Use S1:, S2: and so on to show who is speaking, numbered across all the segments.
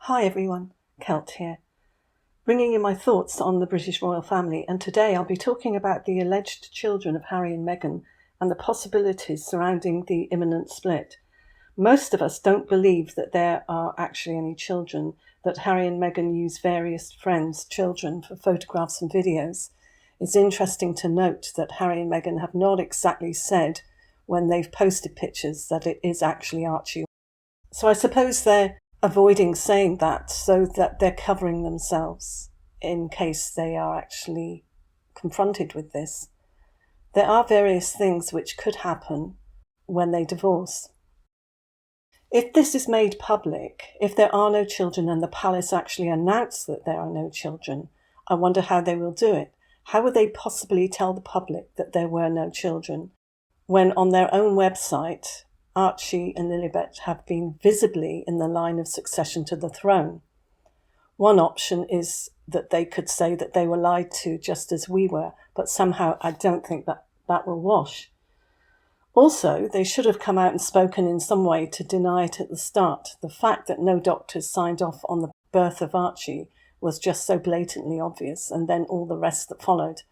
S1: Hi everyone, Kelt here, bringing you my thoughts on the British royal family, and today I'll be talking about the alleged children of Harry and Meghan and the possibilities surrounding the imminent split. Most of us don't believe that there are actually any children, that Harry and Meghan use various friends' children for photographs and videos. It's interesting to note that Harry and Meghan have not exactly said when they've posted pictures that it is actually Archie. So I suppose they're avoiding saying that so that they're covering themselves in case they are actually confronted with this. There are various things which could happen when they divorce. If this is made public, if there are no children and the palace actually announce that there are no children, I wonder how they will do it. How would they possibly tell the public that there were no children when on their own website Archie and Lilibet have been visibly in the line of succession to the throne? One option is that they could say that they were lied to just as we were, but somehow I don't think that will wash. Also, they should have come out and spoken in some way to deny it at the start. The fact that no doctors signed off on the birth of Archie was just so blatantly obvious, and then all the rest that followed.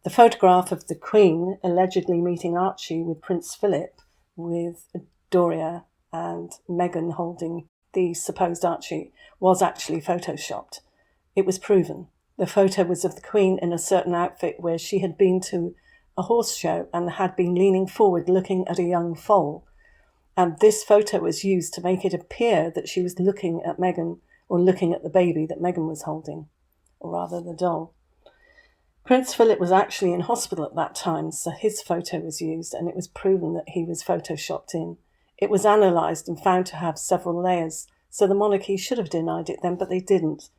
S1: The photograph of the Queen allegedly meeting Archie with Prince Philip, with Doria and Meghan holding the supposed Archie, was actually photoshopped. It was proven. The photo was of the Queen in a certain outfit where she had been to a horse show and had been leaning forward looking at a young foal. And this photo was used to make it appear that she was looking at Meghan, or looking at the baby that Meghan was holding, or rather the doll. Prince Philip was actually in hospital at that time, so his photo was used, and it was proven that he was photoshopped in. It was analysed and found to have several layers, so the monarchy should have denied it then, but they didn't.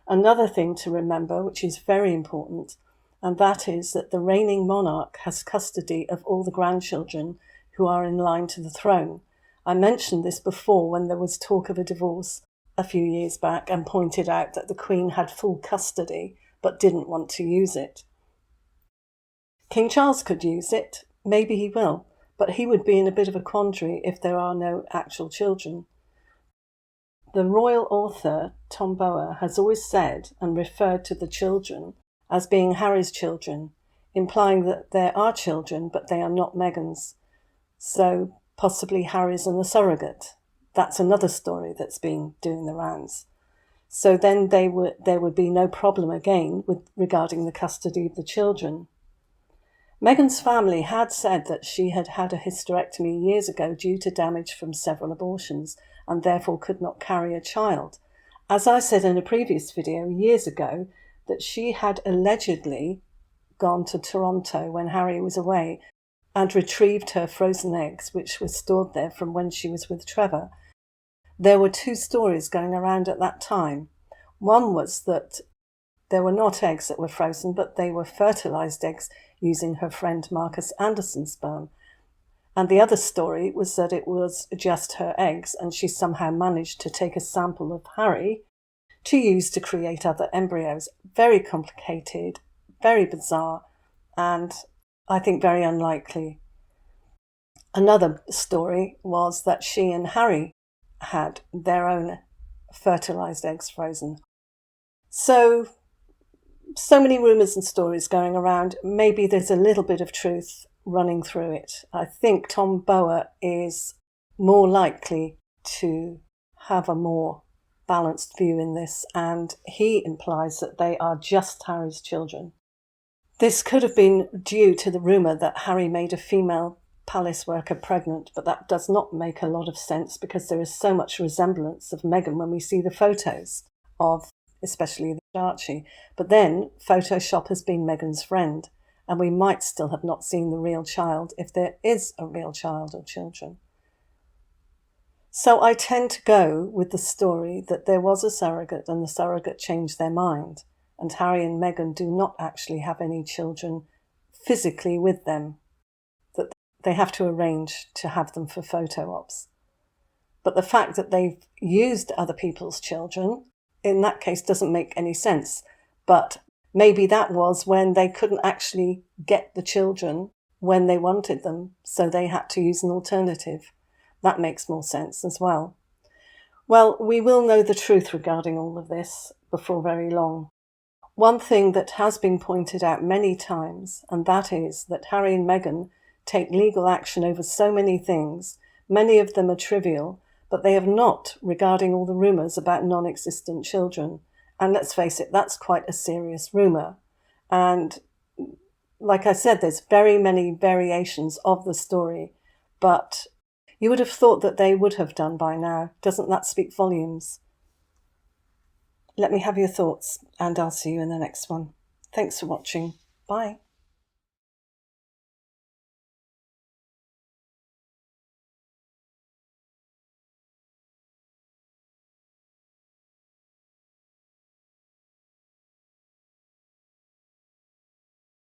S1: Another thing to remember, which is very important, and that is that the reigning monarch has custody of all the grandchildren who are in line to the throne. I mentioned this before when there was talk of a divorce a few years back and pointed out that the Queen had full custody but didn't want to use it. King Charles could use it, maybe he will, but he would be in a bit of a quandary if there are no actual children. The royal author, Tom Bower, has always said and referred to the children as being Harry's children, implying that there are children but they are not Meghan's. So possibly Harry's and the surrogate. That's another story that's been doing the rounds. So then there would be no problem again regarding the custody of the children. Meghan's family had said that she had had a hysterectomy years ago due to damage from several abortions and therefore could not carry a child. As I said in a previous video years ago, that she had allegedly gone to Toronto when Harry was away and retrieved her frozen eggs, which were stored there from when she was with Trevor. There were two stories going around at that time. One was that there were not eggs that were frozen, but they were fertilised eggs using her friend Marcus Anderson's sperm. And the other story was that it was just her eggs and she somehow managed to take a sample of Harry to use to create other embryos. Very complicated, very bizarre, and I think very unlikely. Another story was that she and Harry had their own fertilised eggs frozen. So many rumours and stories going around. Maybe there's a little bit of truth running through it. I think Tom Bower is more likely to have a more balanced view in this, and he implies that they are just Harry's children. This could have been due to the rumour that Harry made a female palace worker pregnant, but that does not make a lot of sense because there is so much resemblance of Meghan when we see the photos of especially the Archie. But then Photoshop has been Meghan's friend, and we might still have not seen the real child if there is a real child or children. So I tend to go with the story that there was a surrogate and the surrogate changed their mind, and Harry and Meghan do not actually have any children physically with them, that they have to arrange to have them for photo ops. But the fact that they've used other people's children, in that case, doesn't make any sense. But maybe that was when they couldn't actually get the children when they wanted them, so they had to use an alternative. That makes more sense as well. Well, we will know the truth regarding all of this before very long. One thing that has been pointed out many times, and that is that Harry and Meghan take legal action over so many things, many of them are trivial, but they have not regarding all the rumours about non-existent children. And let's face it, that's quite a serious rumour. And like I said, there's very many variations of the story, but you would have thought that they would have done by now. Doesn't that speak volumes? Let me have your thoughts, and I'll see you in the next one. Thanks for watching. Bye.